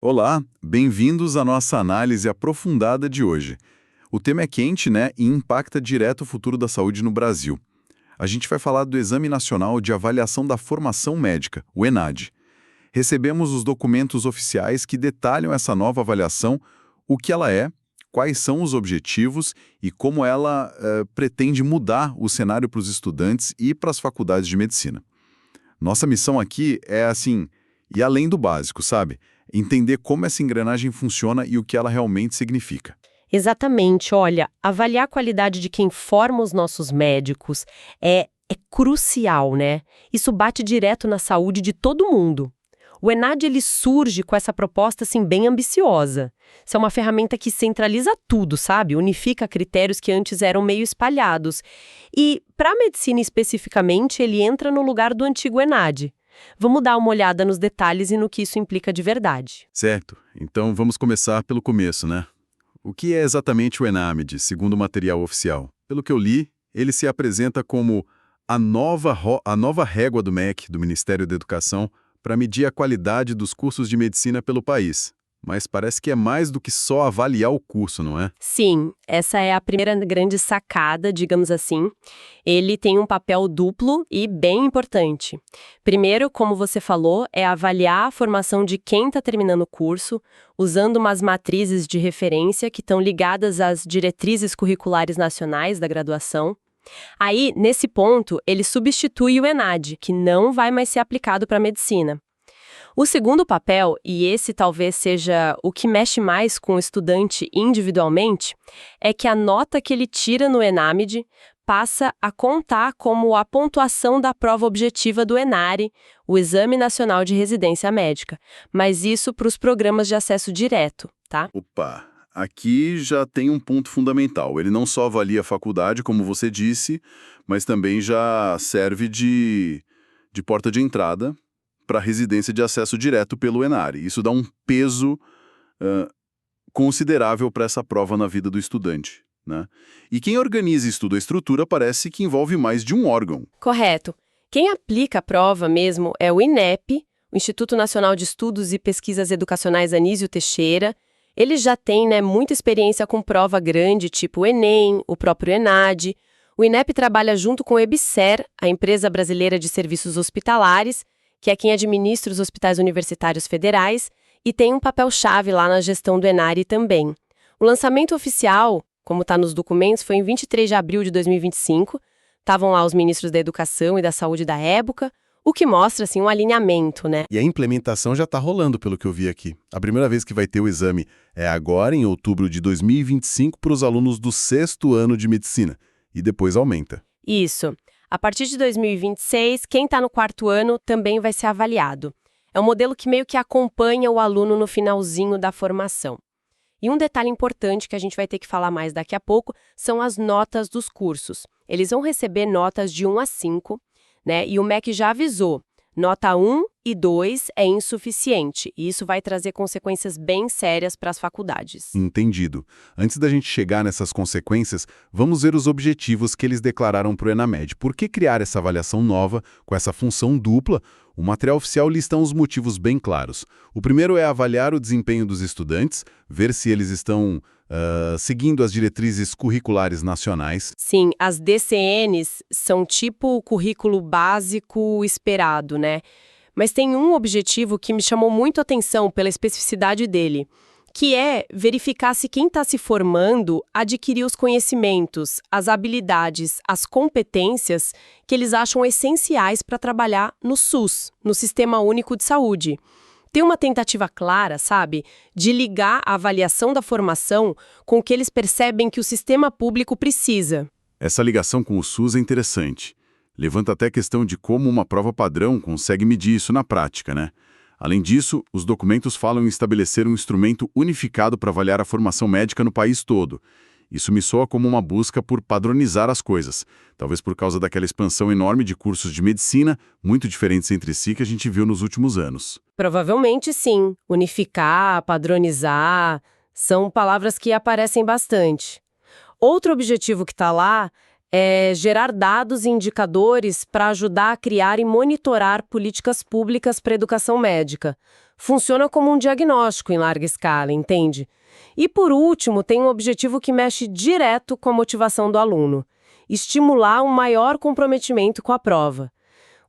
Olá, bem-vindos à nossa análise aprofundada de hoje. O tema é quente, né, e impacta direto o futuro da saúde no Brasil. A gente vai falar do Exame Nacional de Avaliação da Formação Médica, o ENAD. Recebemos os documentos oficiais que detalham essa nova avaliação, o que ela é, quais são os objetivos e como ela pretende mudar o cenário para os estudantes e para as faculdades de medicina. Nossa missão aqui é, assim, ir além do básico, sabe? Entender como essa engrenagem funciona e o que ela realmente significa. Exatamente, olha, avaliar a qualidade de quem forma os nossos médicos é crucial, né? Isso bate direto na saúde de todo mundo. O ENAD ele surge com essa proposta assim bem ambiciosa. Isso é uma ferramenta que centraliza tudo, sabe? Unifica critérios que antes eram meio espalhados. E, para a medicina especificamente, ele entra no lugar do antigo ENAD. Vamos dar uma olhada nos detalhes e no que isso implica de verdade. Certo, então vamos começar pelo começo, né? O que é exatamente o ENAMED, segundo o material oficial? Pelo que eu li, ele se apresenta como a nova régua do MEC, do Ministério da Educação, para medir a qualidade dos cursos de medicina pelo país. Mas parece que é mais do que só avaliar o curso, não é? Sim, essa é a primeira grande sacada, digamos assim. Ele tem um papel duplo e bem importante. Primeiro, como você falou, é avaliar a formação de quem está terminando o curso, usando umas matrizes de referência que estão ligadas às diretrizes curriculares nacionais da graduação. Aí, nesse ponto, ele substitui o ENAD, que não vai mais ser aplicado para a medicina. O segundo papel, e esse talvez seja o que mexe mais com o estudante individualmente, é que a nota que ele tira no ENAMED passa a contar como a pontuação da prova objetiva do ENARE, o Exame Nacional de Residência Médica, mas isso para os programas de acesso direto, tá? Opa, aqui já tem um ponto fundamental. Ele não só avalia a faculdade, como você disse, mas também já serve de porta de entrada para a residência de acesso direto pelo ENARE. Isso dá um peso considerável para essa prova na vida do estudante, né? E quem organiza e estuda a estrutura parece que envolve mais de um órgão. Correto. Quem aplica a prova mesmo é o INEP, o Instituto Nacional de Estudos e Pesquisas Educacionais Anísio Teixeira. Ele já tem, muita experiência com prova grande, tipo o Enem, o próprio ENAD. O INEP trabalha junto com o EBSER, a Empresa Brasileira de Serviços Hospitalares, que é quem administra os hospitais universitários federais, e tem um papel-chave lá na gestão do ENARE também. O lançamento oficial, como está nos documentos, foi em 23 de abril de 2025. Estavam lá os ministros da Educação e da Saúde da época, o que mostra, assim, um alinhamento, né? E a implementação já está rolando, pelo que eu vi aqui. A primeira vez que vai ter o exame é agora, em outubro de 2025, para os alunos do 6º ano de medicina. E depois aumenta. Isso. A partir de 2026, quem está no 4º ano também vai ser avaliado. É um modelo que meio que acompanha o aluno no finalzinho da formação. E um detalhe importante que a gente vai ter que falar mais daqui a pouco são as notas dos cursos. Eles vão receber notas de 1 a 5, né? E o MEC já avisou, nota 1 e 2 é insuficiente, e isso vai trazer consequências bem sérias para as faculdades. Entendido. Antes da gente chegar nessas consequências, vamos ver os objetivos que eles declararam para o ENAMED. Por que criar essa avaliação nova, com essa função dupla? O material oficial lista uns motivos bem claros. O primeiro é avaliar o desempenho dos estudantes, ver se eles estão seguindo as diretrizes curriculares nacionais. Sim, as DCNs são tipo o currículo básico esperado, né? Mas tem um objetivo que me chamou muito a atenção pela especificidade dele, que é verificar se quem está se formando adquiriu os conhecimentos, as habilidades, as competências que eles acham essenciais para trabalhar no SUS, no Sistema Único de Saúde. Tem uma tentativa clara, sabe, de ligar a avaliação da formação com o que eles percebem que o sistema público precisa. Essa ligação com o SUS é interessante. Levanta até a questão de como uma prova padrão consegue medir isso na prática, né? Além disso, os documentos falam em estabelecer um instrumento unificado para avaliar a formação médica no país todo. Isso me soa como uma busca por padronizar as coisas, talvez por causa daquela expansão enorme de cursos de medicina, muito diferentes entre si, que a gente viu nos últimos anos. Provavelmente sim. Unificar, padronizar, são palavras que aparecem bastante. Outro objetivo que está lá é gerar dados e indicadores para ajudar a criar e monitorar políticas públicas para a educação médica. Funciona como um diagnóstico em larga escala, entende? E por último, tem um objetivo que mexe direto com a motivação do aluno: estimular um maior comprometimento com a prova.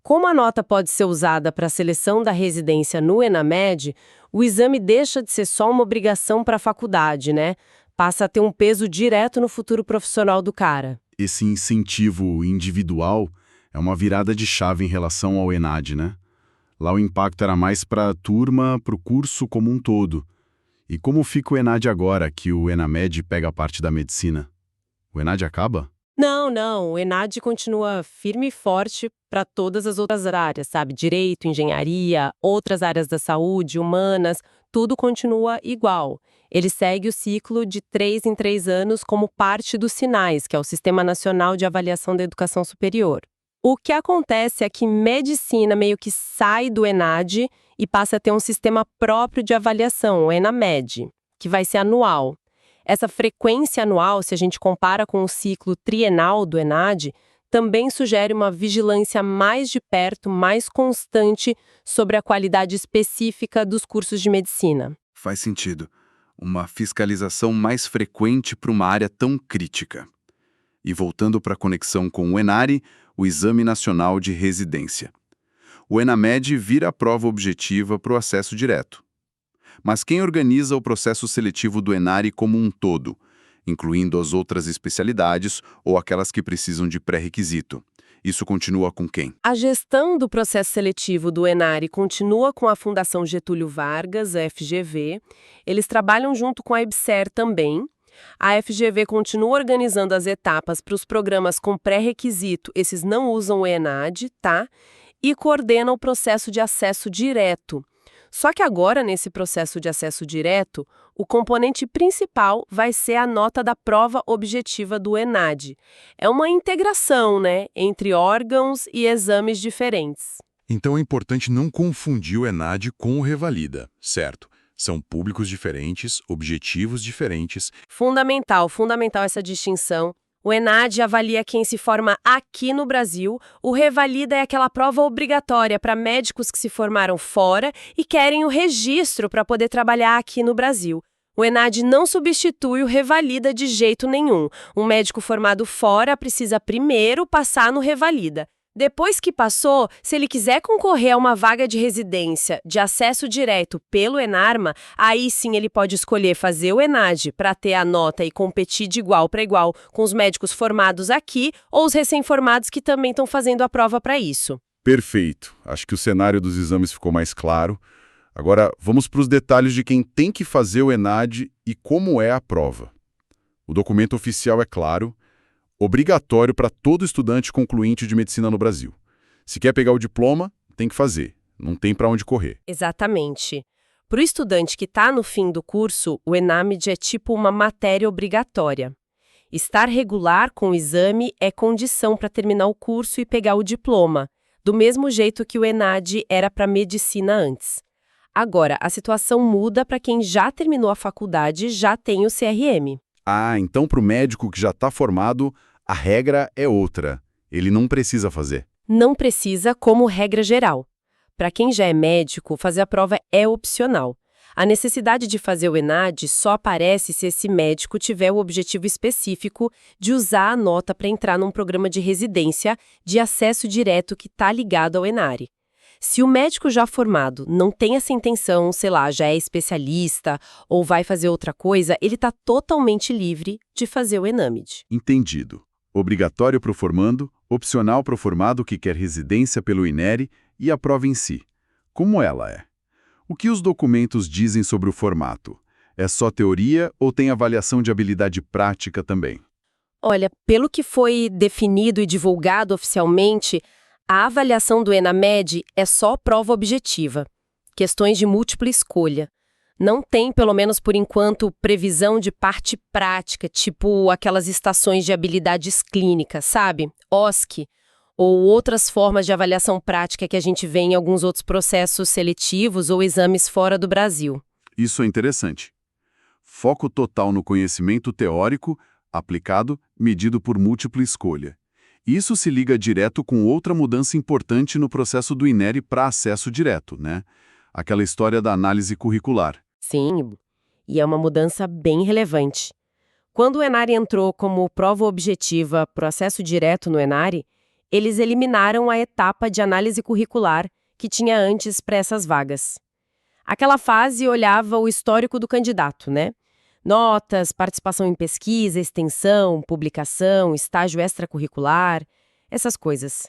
Como a nota pode ser usada para a seleção da residência no ENAMED, o exame deixa de ser só uma obrigação para a faculdade, né? Passa a ter um peso direto no futuro profissional do cara. Esse incentivo individual é uma virada de chave em relação ao ENAD, né? Lá o impacto era mais para a turma, para o curso como um todo. E como fica o ENAD agora, que o ENAMED pega a parte da medicina? O ENAD acaba? Não. O ENAD continua firme e forte para todas as outras áreas, sabe? Direito, engenharia, outras áreas da saúde, humanas, tudo continua igual. Ele segue o ciclo de 3 em 3 anos como parte dos SINAES, que é o Sistema Nacional de Avaliação da Educação Superior. O que acontece é que medicina meio que sai do ENAD e passa a ter um sistema próprio de avaliação, o ENAMED, que vai ser anual. Essa frequência anual, se a gente compara com o ciclo trienal do ENAD, também sugere uma vigilância mais de perto, mais constante sobre a qualidade específica dos cursos de medicina. Faz sentido. Uma fiscalização mais frequente para uma área tão crítica. E voltando para a conexão com o ENARE, o Exame Nacional de Residência. O ENAMED vira a prova objetiva para o acesso direto. Mas quem organiza o processo seletivo do ENARE como um todo, incluindo as outras especialidades ou aquelas que precisam de pré-requisito? Isso continua com quem? A gestão do processo seletivo do ENARE continua com a Fundação Getúlio Vargas, a FGV. Eles trabalham junto com a EBSER também. A FGV continua organizando as etapas para os programas com pré-requisito, esses não usam o ENAD, tá? E coordena o processo de acesso direto. Só que agora, nesse processo de acesso direto, o componente principal vai ser a nota da prova objetiva do ENAD. É uma integração, né, entre órgãos e exames diferentes. Então é importante não confundir o ENAD com o Revalida, certo? São públicos diferentes, objetivos diferentes. Fundamental essa distinção. O ENAD avalia quem se forma aqui no Brasil, o Revalida é aquela prova obrigatória para médicos que se formaram fora e querem o registro para poder trabalhar aqui no Brasil. O ENAD não substitui o Revalida de jeito nenhum. Um médico formado fora precisa primeiro passar no Revalida. Depois que passou, se ele quiser concorrer a uma vaga de residência de acesso direto pelo ENARMA, aí sim ele pode escolher fazer o ENAD para ter a nota e competir de igual para igual com os médicos formados aqui ou os recém-formados que também estão fazendo a prova para isso. Perfeito. Acho que o cenário dos exames ficou mais claro. Agora, vamos para os detalhes de quem tem que fazer o ENAD e como é a prova. O documento oficial é claro, obrigatório para todo estudante concluinte de medicina no Brasil. Se quer pegar o diploma, tem que fazer. Não tem para onde correr. Exatamente. Para o estudante que está no fim do curso, o ENAMED é tipo uma matéria obrigatória. Estar regular com o exame é condição para terminar o curso e pegar o diploma, do mesmo jeito que o ENAD era para medicina antes. Agora, a situação muda para quem já terminou a faculdade e já tem o CRM. Ah, então para o médico que já está formado, a regra é outra. Ele não precisa fazer. Não precisa como regra geral. Para quem já é médico, fazer a prova é opcional. A necessidade de fazer o ENAD só aparece se esse médico tiver o objetivo específico de usar a nota para entrar num programa de residência de acesso direto que está ligado ao ENARE. Se o médico já formado não tem essa intenção, sei lá, já é especialista ou vai fazer outra coisa, ele está totalmente livre de fazer o ENAMED. Entendido. Obrigatório para o formando, opcional para o formado que quer residência pelo INERE e a prova em si. Como ela é? O que os documentos dizem sobre o formato? É só teoria ou tem avaliação de habilidade prática também? Olha, pelo que foi definido e divulgado oficialmente, a avaliação do ENAMED é só prova objetiva, questões de múltipla escolha. Não tem, pelo menos por enquanto, previsão de parte prática, tipo aquelas estações de habilidades clínicas, sabe? OSCE, ou outras formas de avaliação prática que a gente vê em alguns outros processos seletivos ou exames fora do Brasil. Isso é interessante. Foco total no conhecimento teórico, aplicado, medido por múltipla escolha. Isso se liga direto com outra mudança importante no processo do INERE para acesso direto, né? aquela história da análise curricular. Sim, e é uma mudança bem relevante. Quando o Enari entrou como prova objetiva para o acesso direto no Enari, eles eliminaram a etapa de análise curricular que tinha antes para essas vagas. Aquela fase olhava o histórico do candidato, né? Notas, participação em pesquisa, extensão, publicação, estágio extracurricular, essas coisas.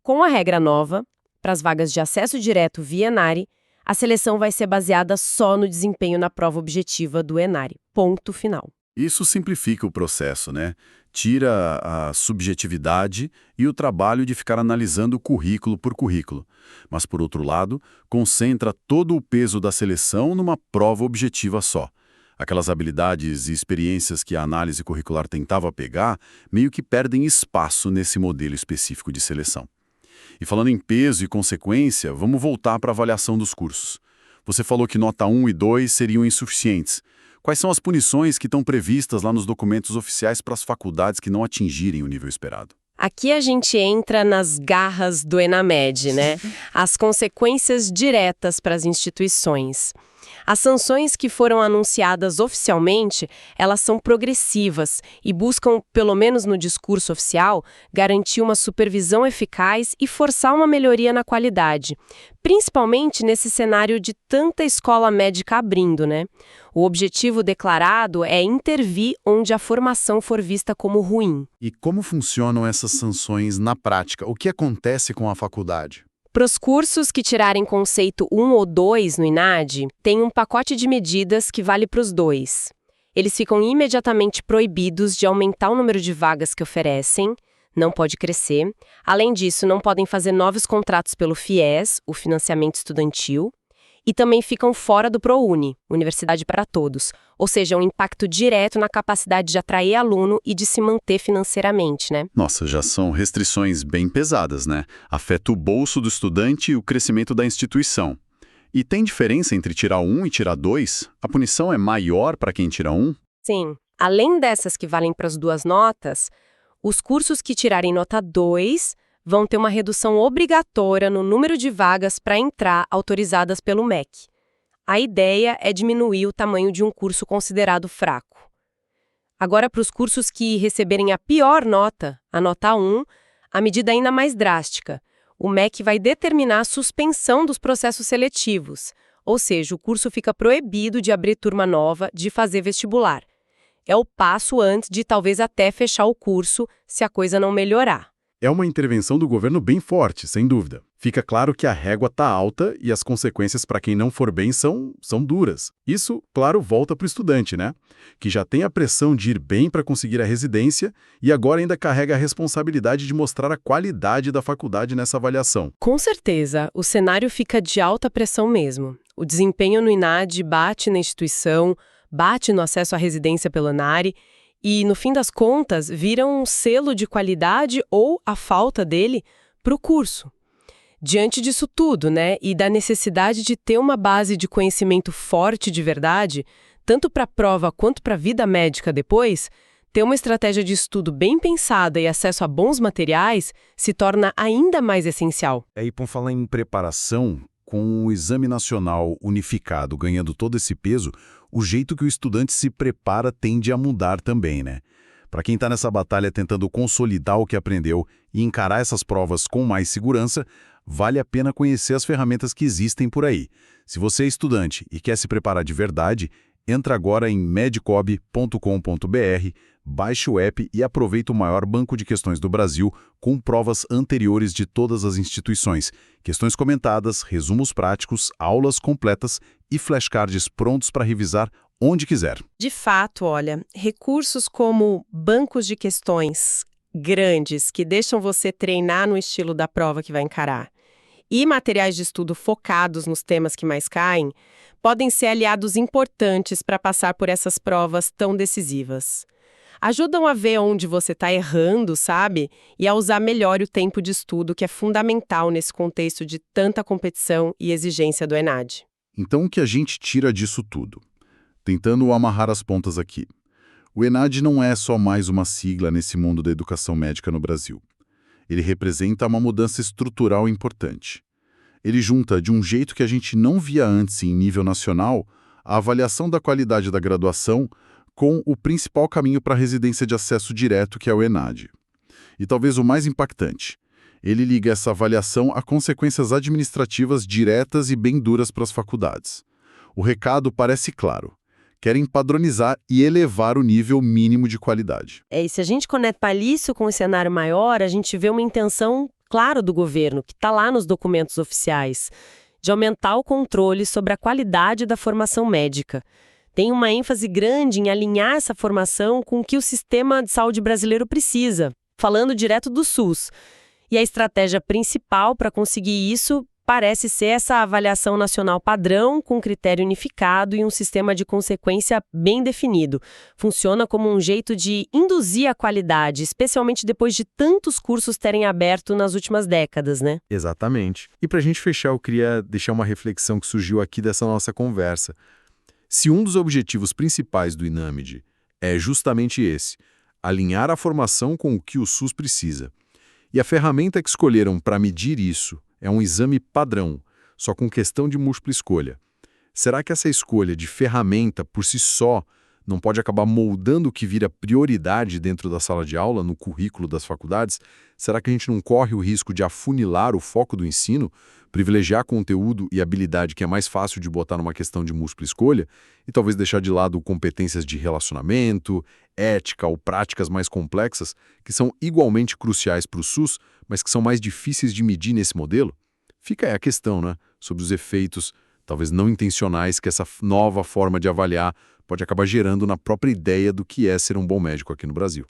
Com a regra nova, para as vagas de acesso direto via Enari, a seleção vai ser baseada só no desempenho na prova objetiva do Enari. Ponto final. Isso simplifica o processo, né? Tira a subjetividade e o trabalho de ficar analisando currículo por currículo. Mas, por outro lado, concentra todo o peso da seleção numa prova objetiva só. Aquelas habilidades e experiências que a análise curricular tentava pegar meio que perdem espaço nesse modelo específico de seleção. E falando em peso e consequência, vamos voltar para a avaliação dos cursos. Você falou que nota 1 e 2 seriam insuficientes. Quais são as punições que estão previstas lá nos documentos oficiais para as faculdades que não atingirem o nível esperado? Aqui a gente entra nas garras do Enamed, né? As consequências diretas para as instituições. As sanções que foram anunciadas oficialmente, elas são progressivas e buscam, pelo menos no discurso oficial, garantir uma supervisão eficaz e forçar uma melhoria na qualidade, principalmente nesse cenário de tanta escola médica abrindo, né? O objetivo declarado é intervir onde a formação for vista como ruim. E como funcionam essas sanções na prática? O que acontece com a faculdade? Para os cursos que tirarem conceito 1 ou 2 no INAD, tem um pacote de medidas que vale para os dois. Eles ficam imediatamente proibidos de aumentar o número de vagas que oferecem, não pode crescer. Além disso, não podem fazer novos contratos pelo FIES, o financiamento estudantil, e também ficam fora do ProUni, Universidade para Todos, ou seja, um impacto direto na capacidade de atrair aluno e de se manter financeiramente, né? Nossa, já são restrições bem pesadas, né? Afeta o bolso do estudante e o crescimento da instituição. E tem diferença entre tirar 1 e tirar 2? A punição é maior para quem tira 1? Sim. Além dessas que valem para as duas notas, os cursos que tirarem nota 2 vão ter uma redução obrigatória no número de vagas para entrar autorizadas pelo MEC. A ideia é diminuir o tamanho de um curso considerado fraco. Agora, para os cursos que receberem a pior nota, a nota 1, a medida é ainda mais drástica. O MEC vai determinar a suspensão dos processos seletivos, ou seja, o curso fica proibido de abrir turma nova, de fazer vestibular. É o passo antes de talvez até fechar o curso, se a coisa não melhorar. É uma intervenção do governo bem forte, sem dúvida. Fica claro que a régua está alta e as consequências para quem não for bem são duras. Isso, claro, volta para o estudante, né? Que já tem a pressão de ir bem para conseguir a residência e agora ainda carrega a responsabilidade de mostrar a qualidade da faculdade nessa avaliação. Com certeza, o cenário fica de alta pressão mesmo. O desempenho no INAD bate na instituição, bate no acesso à residência pelo Enari, e, no fim das contas, viram um selo de qualidade ou a falta dele para o curso. Diante disso tudo, né, e da necessidade de ter uma base de conhecimento forte de verdade, tanto para a prova quanto para a vida médica depois, ter uma estratégia de estudo bem pensada e acesso a bons materiais se torna ainda mais essencial. E por falar em preparação, com o Exame Nacional unificado ganhando todo esse peso, o jeito que o estudante se prepara tende a mudar também, né? Para quem está nessa batalha tentando consolidar o que aprendeu e encarar essas provas com mais segurança, vale a pena conhecer as ferramentas que existem por aí. Se você é estudante e quer se preparar de verdade, entra agora em medcob.com.br, baixe o app e aproveita o maior banco de questões do Brasil com provas anteriores de todas as instituições, questões comentadas, resumos práticos, aulas completas e flashcards prontos para revisar onde quiser. De fato, olha, recursos como bancos de questões grandes que deixam você treinar no estilo da prova que vai encarar e materiais de estudo focados nos temas que mais caem podem ser aliados importantes para passar por essas provas tão decisivas. Ajudam a ver onde você está errando, sabe? E a usar melhor o tempo de estudo, que é fundamental nesse contexto de tanta competição e exigência do ENAD. Então, o que a gente tira disso tudo? Tentando amarrar as pontas aqui. O ENAD não é só mais uma sigla nesse mundo da educação médica no Brasil. Ele representa uma mudança estrutural importante. Ele junta, de um jeito que a gente não via antes em nível nacional, a avaliação da qualidade da graduação com o principal caminho para a residência de acesso direto, que é o ENAD. E talvez o mais impactante, ele liga essa avaliação a consequências administrativas diretas e bem duras para as faculdades. O recado parece claro. Querem padronizar e elevar o nível mínimo de qualidade. E se a gente conecta isso com o cenário maior, a gente vê uma intenção clara do governo, que está lá nos documentos oficiais, de aumentar o controle sobre a qualidade da formação médica. Tem uma ênfase grande em alinhar essa formação com o que o sistema de saúde brasileiro precisa, falando direto do SUS. E a estratégia principal para conseguir isso parece ser essa avaliação nacional padrão, com critério unificado e um sistema de consequência bem definido. Funciona como um jeito de induzir a qualidade, especialmente depois de tantos cursos terem aberto nas últimas décadas, né? Exatamente. E para a gente fechar, eu queria deixar uma reflexão que surgiu aqui dessa nossa conversa. Se um dos objetivos principais do INAMD é justamente esse, alinhar a formação com o que o SUS precisa, e a ferramenta que escolheram para medir isso é um exame padrão, só com questão de múltipla escolha. Será que essa escolha de ferramenta por si só não pode acabar moldando o que vira prioridade dentro da sala de aula, no currículo das faculdades? Será que a gente não corre o risco de afunilar o foco do ensino, privilegiar conteúdo e habilidade que é mais fácil de botar numa questão de múltipla escolha e talvez deixar de lado competências de relacionamento, ética ou práticas mais complexas que são igualmente cruciais para o SUS, mas que são mais difíceis de medir nesse modelo? Fica aí a questão, né, sobre os efeitos, talvez não intencionais, que essa nova forma de avaliar pode acabar gerando na própria ideia do que é ser um bom médico aqui no Brasil.